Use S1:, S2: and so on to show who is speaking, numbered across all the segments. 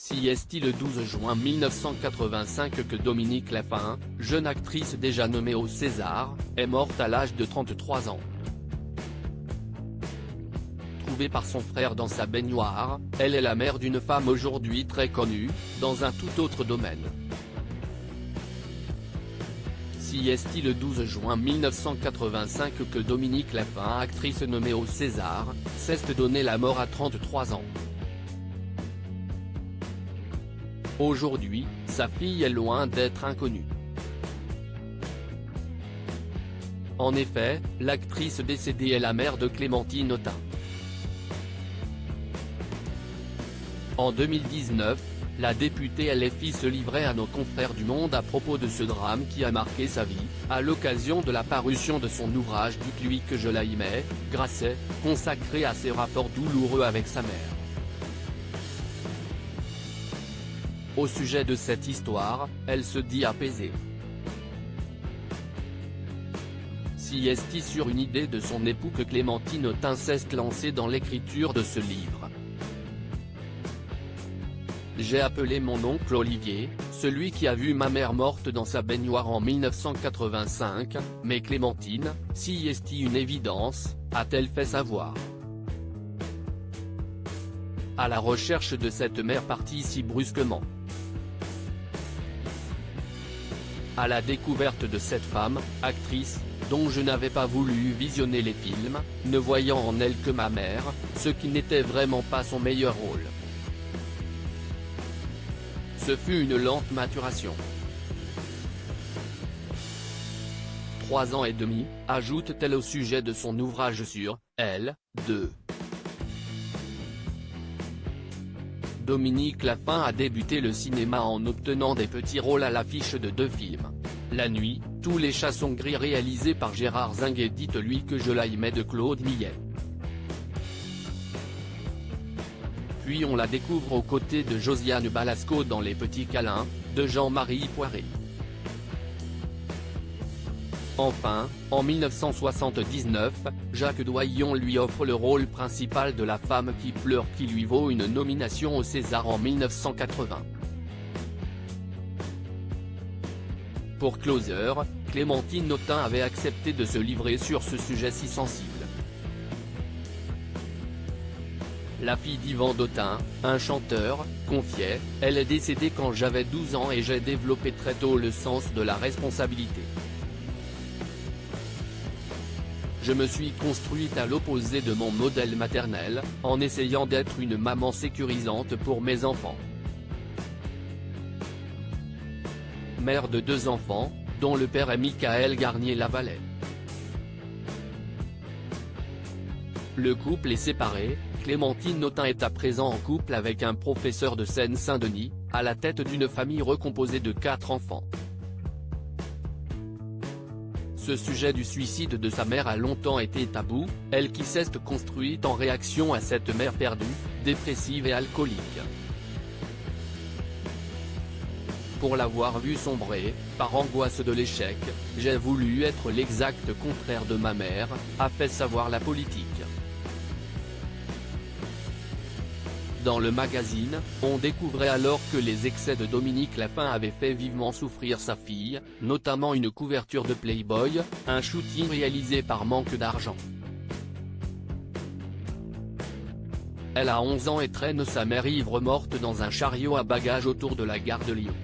S1: CST le 12 juin 1985 que Dominique Laffin, jeune actrice déjà nommée au César, est morte à l'âge de 33 ans. Trouvée par son frère dans sa baignoire, elle est la mère d'une femme aujourd'hui très connue, dans un tout autre domaine. CST le 12 juin 1985 que Dominique Laffin, actrice nommée au César, s'est donné la mort à 33 ans. Aujourd'hui, sa fille est loin d'être inconnue. En effet, l'actrice décédée est la mère de Clémentine Autain. En 2019, la députée LFI se livrait à nos confrères du Monde à propos de ce drame qui a marqué sa vie, à l'occasion de la parution de son ouvrage Dites-lui que je l'aimais, Grasset, consacré à ses rapports douloureux avec sa mère. Au sujet de cette histoire, elle se dit apaisée. CST sur une idée de son époux que Clémentine Autain s'est lancée dans l'écriture de ce livre. J'ai appelé mon oncle Olivier, celui qui a vu ma mère morte dans sa baignoire en 1985, mais Clémentine, CST une évidence, a-t-elle fait savoir. À la recherche de cette mère partie si brusquement. À la découverte de cette femme, actrice, dont je n'avais pas voulu visionner les films, ne voyant en elle que ma mère, ce qui n'était vraiment pas son meilleur rôle. Ce fut une lente maturation. 3 ans et demi, ajoute-t-elle au sujet de son ouvrage sur « Elle », 2. Dominique Laffin a débuté le cinéma en obtenant des petits rôles à l'affiche de 2 films. La nuit, tous les chats sont gris réalisé par Gérard Zing et Dites-lui que je l'aimais de Claude Millet. Puis on la découvre aux côtés de Josiane Balasco dans Les Petits Câlins, de Jean-Marie Poiré. Enfin, en 1979, Jacques Doyon lui offre le rôle principal de la femme qui pleure qui lui vaut une nomination au César en 1980. Pour Closer, Clémentine Autain avait accepté de se livrer sur ce sujet si sensible. La fille d'Yvan Dautin, un chanteur, confiait « Elle est décédée quand j'avais 12 ans et j'ai développé très tôt le sens de la responsabilité. Je me suis construite à l'opposé de mon modèle maternel, en essayant d'être une maman sécurisante pour mes enfants. » Mère de 2 enfants, dont le père est Michael Garnier-Lavalais. Le couple est séparé, Clémentine Autain est à présent en couple avec un professeur de Seine-Saint-Denis, à la tête d'une famille recomposée de 4 enfants. Ce sujet du suicide de sa mère a longtemps été tabou, elle qui s'est construite en réaction à cette mère perdue, dépressive et alcoolique. Pour l'avoir vue sombrer, par angoisse de l'échec, j'ai voulu être l'exact contraire de ma mère, a fait savoir la politique. Dans le magazine, on découvrait alors que les excès de Dominique Laffin avaient fait vivement souffrir sa fille, notamment une couverture de Playboy, un shooting réalisé par manque d'argent. Elle a 11 ans et traîne sa mère ivre morte dans un chariot à bagages autour de la gare de Lyon.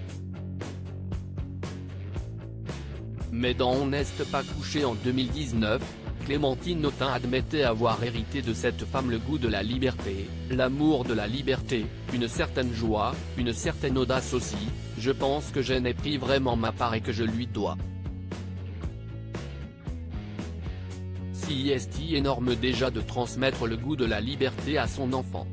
S1: Mais dans On n'est pas couché en 2019, Clémentine Autain admettait avoir hérité de cette femme le goût de la liberté, l'amour de la liberté, une certaine joie, une certaine audace aussi, je pense que j'en ai pris vraiment ma part et que je lui dois. CST énorme déjà de transmettre le goût de la liberté à son enfant.